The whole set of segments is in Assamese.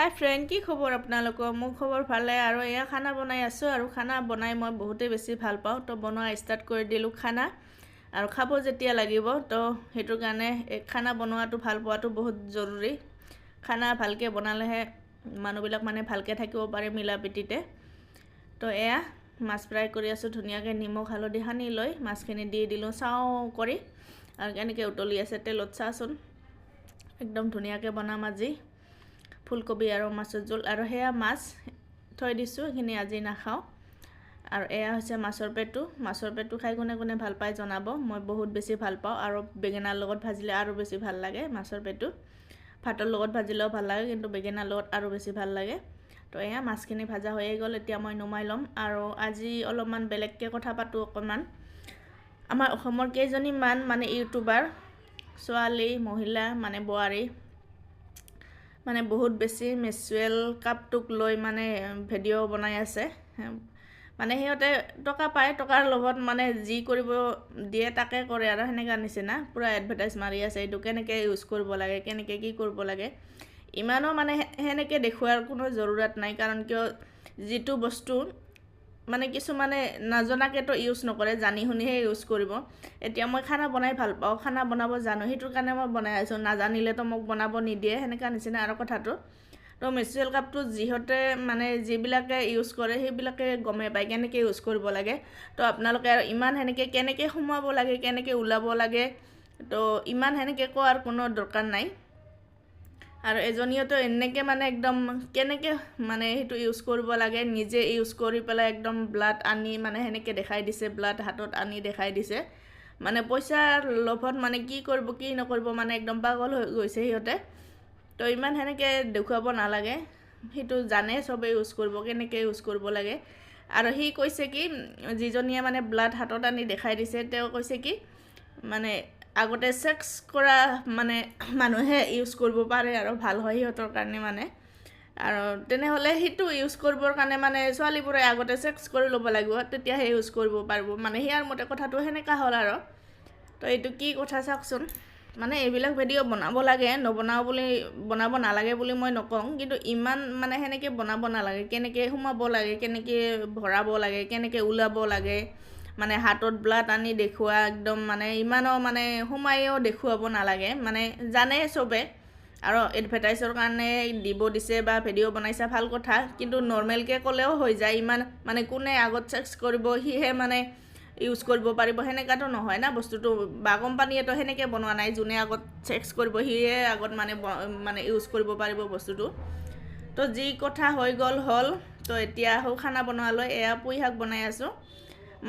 হাই ফ্ৰেণ্ড, কি খবৰ আপোনালোকৰ? মোৰ খবৰ ভালে। আৰু এয়া খানা বনাই আছোঁ, আৰু খানা বনাই মই বহুতেই বেছি ভাল পাওঁ। তো বনোৱা ষ্টাৰ্ট কৰি দিলোঁ খানা, আৰু খাব যেতিয়া লাগিব তো সেইটো কাৰণে খানা বনোৱাটো ভাল পোৱাটো বহুত জৰুৰী। খানা ভালকৈ বনালেহে মানুহবিলাক ভালকৈ থাকিব পাৰে মিলা প্ৰীতিতে। তো এয়া মাছ ফ্ৰাই কৰি আছোঁ। ধুনীয়াকৈ নিমখ হালধি সানি লৈ মাছখিনি দি দিলোঁ চাওঁ কৰি, আৰু কেনেকৈ উতলি আছে তেলত চাচোন। একদম ধুনীয়াকৈ বনাম আজি ফুলকবি আৰু মাছৰ জোল। আৰু সেয়া মাছ থৈ দিছোঁ, সেইখিনি আজি নাখাওঁ। আৰু এয়া হৈছে মাছৰ পেটু খাই কোনে কোনে ভাল পায় জনাব। মই বহুত বেছি ভাল পাওঁ, আৰু বেঙেনাৰ লগত ভাজিলে আৰু বেছি ভাল লাগে। মাছৰ পেটু ভাতৰ লগত ভাজিলেও ভাল লাগে, কিন্তু বেঙেনাৰ লগত আৰু বেছি ভাল লাগে। তো এয়া মাছখিনি ভাজা হৈয়ে গ'ল, এতিয়া মই নমাই ল'ম। আৰু আজি অলপমান বেলেগকৈ কথা পাতোঁ অকণমান। আমাৰ অসমৰ কেইজনীমান ইউটিউবাৰ ছোৱালী মহিলা বোৱাৰী বহুত বেছি মেচুৱেল কাপটোক লৈ ভিডিঅ' বনাই আছে। সিহঁতে টকা পায়, টকাৰ লগত যি কৰিব দিয়ে তাকে কৰে, আৰু সেনেকুৱা নিচিনা পূৰা এডভাৰটাইজ মাৰি আছে। এইটো কেনেকৈ ইউজ কৰিব লাগে, কেনেকৈ কি কৰিব লাগে। ইমানো সেনেকৈ দেখুওৱাৰ কোনো জৰুৰত নাই, কাৰণ কিয় যিটো বস্তু কিছুমানে নজনাকৈতো ইউজ নকৰে, জানি শুনিহে ইউজ কৰিব। এতিয়া মই খানা বনাই ভাল পাওঁ, খানা বনাব জানো, সেইটোৰ কাৰণে মই বনাই আছোঁ। নাজানিলেতো মোক বনাব নিদিয়ে, সেনেকুৱা নিচিনা আৰু কথাটো। তো মেচুৱেল কাপটো যিহঁতে যিবিলাকে ইউজ কৰে সেইবিলাকে গমেই পায় কেনেকৈ ইউজ কৰিব লাগে। তো আপোনালোকে আৰু ইমান সেনেকৈ কেনেকৈ সোমাব লাগে, কেনেকৈ ওলাব লাগে, তো ইমান সেনেকৈ কোৱাৰ কোনো দৰকাৰ নাই। আৰু এজনীয়েতো এনেকৈ একদম কেনেকৈ সেইটো ইউজ কৰিব লাগে নিজে ইউজ কৰি পেলাই একদম ব্লাড আনি সেনেকৈ দেখাই দিছে, ব্লাড হাতত আনি দেখাই দিছে। পইচাৰ লোভত কি কৰিব কি নকৰিব একদম পাগল হৈ গৈছে সিহঁতে। তো ইমান সেনেকৈ দেখুৱাব নালাগে, সেইটো জানে চবে ইউজ কৰিব, কেনেকৈ ইউজ কৰিব লাগে। আৰু সি কৈছে কি, যিজনীয়ে ব্লাড হাতত আনি দেখাই দিছে, তেওঁ কৈছে কি আগতে ছেক্স কৰা মানুহে ইউজ কৰিব পাৰে আৰু ভাল হয় সিহঁতৰ কাৰণে। আৰু তেনেহ'লে সেইটো ইউজ কৰিবৰ কাৰণে ছোৱালীবোৰে আগতে ছেক্স কৰি ল'ব লাগিব, তেতিয়াহে ইউজ কৰিব পাৰিব। সেয়াৰ মতে কথাটো সেনেকুৱা হ'ল আৰু। তো এইটো কি কথা চাওকচোন। এইবিলাক ভিডিঅ' বনাব লাগে, বনাব নালাগে বুলি মই নকওঁ, কিন্তু ইমান সেনেকৈ বনাব নালাগে। কেনেকৈ সোমাব লাগে, কেনেকৈ ভৰাব লাগে, কেনেকৈ ওলাব লাগে, হাতত ব্লাড আনি দেখুওৱা একদম ইমানো সোমায়ো দেখুৱাব নালাগে। জানে চবে, আৰু এডভাৰটাইজৰ কাৰণে দিব দিছে বা ভিডিঅ' বনাইছে ভাল কথা, কিন্তু নৰ্মেলকৈ ক'লেও হৈ যায়। ইমান কোনে আগত ছেক্স কৰিব সিহে ইউজ কৰিব পাৰিব, সেনেকুৱাতো নহয় না বস্তুটো। বা কোম্পানীয়েতো সেনেকৈ বনোৱা নাই, যোনে আগত ছেক্স কৰিব সিহে আগত ইউজ কৰিব পাৰিব বস্তুটো। তো যি কথা হৈ গ'ল হ'ল। তো এতিয়া খানা বনোৱালৈ এয়া পুঁই শাক বনাই আছোঁ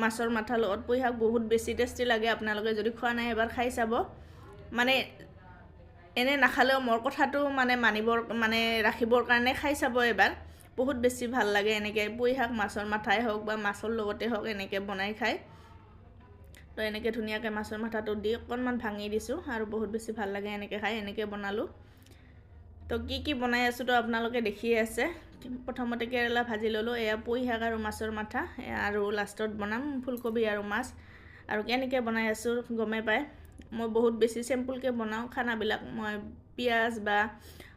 মাছৰ মাথাৰ লগত। পুঁই শাক বহুত বেছি টেষ্টি লাগে, আপোনালোকে যদি খোৱা নাই এবাৰ খাই চাব। এনে নাখালেও মোৰ কথাটো মানিবৰ ৰাখিবৰ কাৰণে খাই চাব এবাৰ। বহুত বেছি ভাল লাগে এনেকৈ পুঁই শাক মাছৰ মাথাই হওক বা মাছৰ লগতে হওক এনেকৈ বনাই খাই। তো এনেকৈ ধুনীয়াকৈ মাছৰ মাথাটো দি অকণমান ভাঙি দিছোঁ, আৰু বহুত বেছি ভাল লাগে এনেকৈ খাই। এনেকৈ বনালোঁ। তো কি বনাই আছোঁ তো আপোনালোকে দেখিয়ে আছে। প্ৰথমতে কেৰেলা ভাজি ল'লোঁ, এয়া পুঁই শাক আৰু মাছৰ মাথা, আৰু লাষ্টত বনাম ফুলকবি আৰু মাছ। আৰু কেনেকৈ বনাই আছোঁ গমেই পায়। মই বহুত বেছি চিম্পুলকৈ বনাওঁ খানাবিলাক। মই পিঁয়াজ বা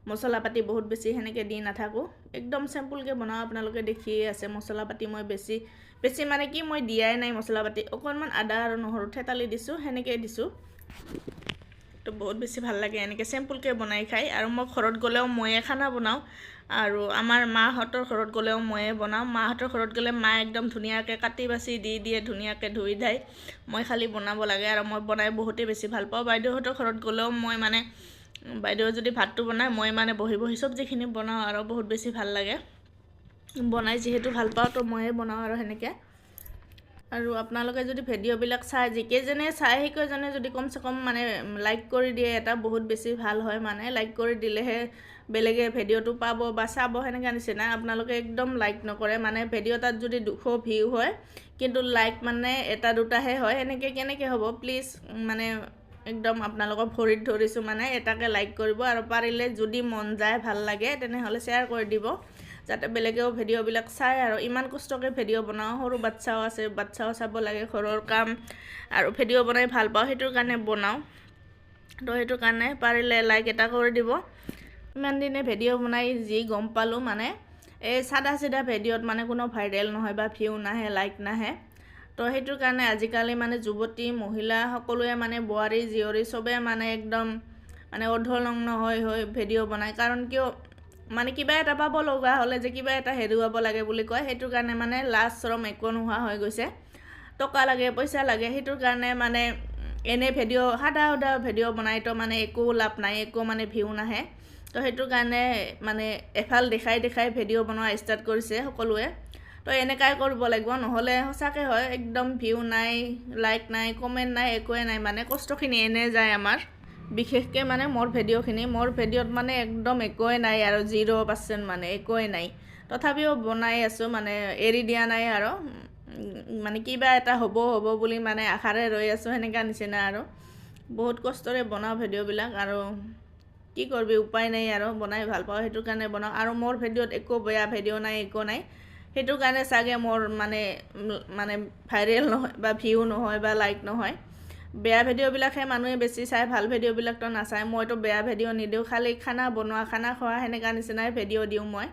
মছলা পাতি বহুত বেছি সেনেকৈ দি নাথাকোঁ, একদম চিম্পুলকৈ বনাওঁ। আপোনালোকে দেখিয়ে আছে মছলা পাতি মই বেছি কি মই দিয়াই নাই মছলা পাতি। অকণমান আদা আৰু নহৰু থেতালি দিছোঁ, সেনেকৈয়ে দিছোঁ। তো বহুত বেছি ভাল লাগে এনেকৈ চিম্পুলকৈ বনাই খাই। আৰু মই ঘৰত গ'লেও ময়ে খানা বনাওঁ, আৰু আমাৰ মাহঁতৰ ঘৰত গ'লেও ময়ে বনাওঁ। মাহঁতৰ ঘৰত গ'লে মায়ে একদম ধুনীয়াকৈ কাটি বাচি দি দিয়ে, ধুনীয়াকৈ ধুই ধাই। মই খালি বনাব লাগে, আৰু মই বনাই বহুতেই বেছি ভাল পাওঁ। বাইদেউহঁতৰ ঘৰত গ'লেও মই বাইদেউ যদি ভাতটো বনায়, মই বহি বহি চব্জিখিনি বনাওঁ, আৰু বহুত বেছি ভাল লাগে বনাই। যিহেতু ভাল পাওঁ তো ময়ে বনাওঁ আৰু সেনেকৈ। আৰু আপোনালোকে যদি ভিডিঅ'বিলাক চাই, যিকেইজনে চাই সেইকেইজনে যদি কমচে কম লাইক কৰি দিয়ে, এটা বহুত বেছি ভাল হয়। লাইক কৰি দিলেহে বেলেগে ভিডিঅ'টো পাব বা চাব, সেনেকুৱা নিচিনা। আপোনালোকে একদম লাইক নকৰে। ভিডিঅ' এটাত যদি 200 ভিউ হয়, কিন্তু লাইক এটা দুটাহে হয়, এনেকৈ কেনেকৈ হ'ব। প্লিজ একদম আপোনালোকক ভৰিত ধৰিছোঁ, এটাকে লাইক কৰিব। আৰু পাৰিলে যদি মন যায় ভাল লাগে তেনেহ'লে শ্বেয়াৰ কৰি দিব, যাতে বেলেগেও ভিডিঅ'বিলাক চায়। আৰু ইমান কষ্টকৈ ভিডিঅ' বনাওঁ, সৰু বাচ্ছাও আছে, বাচ্ছাও চাব লাগে, ঘৰৰ কাম, আৰু ভিডিঅ' বনাই ভাল পাওঁ, সেইটোৰ কাৰণে বনাওঁ। তো সেইটো কাৰণে পাৰিলে লাইক এটা কৰি দিব। ইমান দিনে ভিডিঅ' বনাই যি গম পালোঁ মানে এই চাদা চিধা ভিডিঅ'ত মানে কোনো ভাইৰেল নহয় বা ভিউ নাহে লাইক নাহে তো সেইটোৰ কাৰণে আজিকালি মানে যুৱতী মহিলা সকলোৱে মানে বোৱাৰী জীয়ৰী চবে মানে একদম মানে অৰ্ধনগ্ন হৈ ভিডিঅ' বনায় কাৰণ কিয় মানে কিবা এটা পাব লগা হ'লে যে কিবা এটা হেৰুৱাব লাগে বুলি কয় সেইটোৰ কাৰণে মানে লাজ চৰম একো নোহোৱা হৈ গৈছে টকা লাগে পইচা লাগে সেইটোৰ কাৰণে মানে এনে ভিডিঅ' সাদা ভিডিঅ' বনাই তো মানে একো লাভ নাই একো মানে ভিউ নাহে তো সেইটোৰ কাৰণে মানে এফাল দেখাই ভিডিঅ' বনোৱা ষ্টাৰ্ট কৰিছে সকলোৱে তো এনেকাই কৰিব লাগিব নহ'লে সঁচাকৈ হয় একদম ভিউ নাই লাইক নাই কমেণ্ট নাই একোৱে নাই মানে কষ্টখিনি এনে যায় আমাৰ বিশেষকৈ মানে মোৰ ভিডিঅ'ত মানে একদম একোৱে নাই আৰু 0% মানে একোৱে নাই তথাপিও বনাই আছোঁ মানে এৰি দিয়া নাই আৰু মানে কিবা এটা হ'ব বুলি মানে আশাৰে ৰৈ আছোঁ সেনেকুৱা নিচিনা আৰু বহুত কষ্টৰে বনাওঁ ভিডিঅ'বিলাক আৰু কি কৰিবি উপায় নাই আৰু বনাই ভাল পাওঁ সেইটোৰ কাৰণে বনাওঁ আৰু মোৰ ভিডিঅ'ত একো বেয়া ভিডিঅ' নাই একো নাই সেইটোৰ কাৰণে চাগে মোৰ মানে ভাইৰেল নহয় বা ভিউ নহয় বা লাইক নহয় বেয়া ভিডিঅ'বিলাকহে মানুহে বেছি চায় ভাল ভিডিঅ'বিলাকতো নাচায় মইতো বেয়া ভিডিঅ' নিদিওঁ খালি খানা বনোৱা খানা খোৱা সেনেকুৱা নিচিনাই ভিডিঅ' দিওঁ মই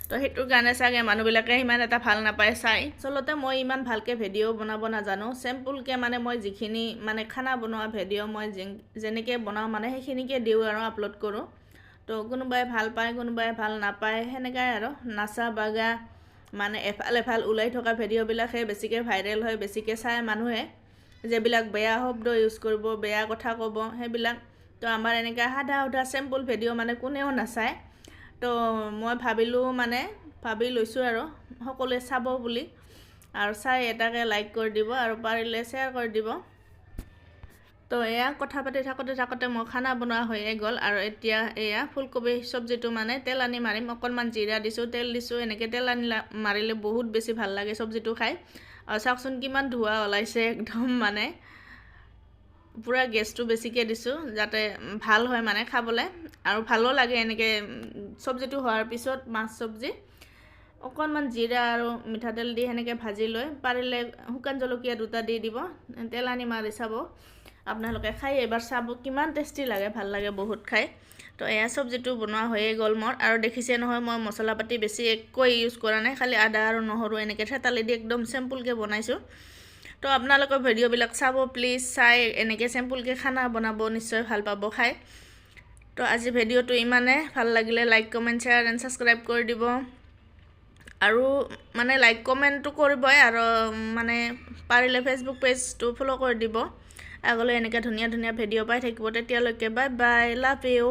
তো সেইটোৰ কাৰণে চাগে মানুহবিলাকে ইমান এটা ভাল নাপায় চাই আচলতে মই ইমান ভালকৈ ভিডিঅ' বনাব নাজানো চিম্পুলকৈ মানে মই যিখিনি মানে খানা বনোৱা ভিডিঅ' মই যেনেকৈ বনাওঁ মানে সেইখিনিকে দিওঁ আৰু আপলোড কৰোঁ তো কোনোবাই ভাল পায় কোনোবাই ভাল নাপায় সেনেকাই আৰু নাচা বাগা মানে এফাল ওলাই থকা ভিডিঅ'বিলাকহে বেছিকৈ ভাইৰেল হয় বেছিকৈ চায় মানুহে যিবিলাক বেয়া শব্দ ইউজ কৰিব বেয়া কথা ক'ব সেইবিলাক তো আমাৰ এনেকৈ সাদা চিম্পুল ভিডিঅ' মানে কোনেও নাচায় তো মই ভাবি লৈছোঁ আৰু সকলোৱে চাব বুলি আৰু চাই এটাকে লাইক কৰি দিব আৰু পাৰিলে শ্বেয়াৰ কৰি দিব তো এয়া কথা পাতি থাকোঁতে মই খানা বনোৱা হৈয়ে গ'ল আৰু এতিয়া এয়া ফুলকবি চব্জিটো মানে তেল আনি মাৰিম অকণমান জিৰা দিছোঁ তেল দিছোঁ এনেকৈ তেল আনি মাৰিলে বহুত বেছি ভাল লাগে চব্জিটো খাই আৰু চাওকচোন কিমান ধোঁৱা ওলাইছে একদম মানে পূৰা গেছটো বেছিকৈ দিছোঁ যাতে ভাল হয় মানে খাবলৈ আৰু ভালো লাগে এনেকৈ চব্জিটো হোৱাৰ পিছত মাছ চব্জি অকণমান জিৰা আৰু মিঠাতেল দি সেনেকৈ ভাজি লৈ পাৰিলে শুকান জলকীয়া 2টা দি দিব তেল আনি মাৰি চাব আপোনালোকে খাই এবাৰ চাব কিমান টেষ্টি লাগে ভাল লাগে বহুত খাই তো এয়া চব্জিটো বনোৱা হৈয়ে গ'ল মোৰ আৰু দেখিছে নহয় মই মছলা পাতি বেছি একোৱে ইউজ কৰা নাই খালি আদা আৰু নহৰু এনেকৈ থেতালি দি একদম চিম্পুলকৈ বনাইছোঁ তো আপোনালোকৰ ভিডিঅ'বিলাক চাব প্লিজ চাই এনেকৈ চিম্পুলকৈ খানা বনাব নিশ্চয় ভাল পাব খাই তো আজি ভিডিঅ'টো ইমানে ভাল লাগিলে like comment share and subscribe কৰি দিব আৰু মানে লাইক কমেণ্টটো কৰিবই আৰু মানে পাৰিলে ফেচবুক পেজটো ফ'ল' কৰি দিব আগলৈ এনেকৈ ধুনীয়া ভিডিঅ' পাই থাকিব তেতিয়ালৈকে বাই লাভ ইউ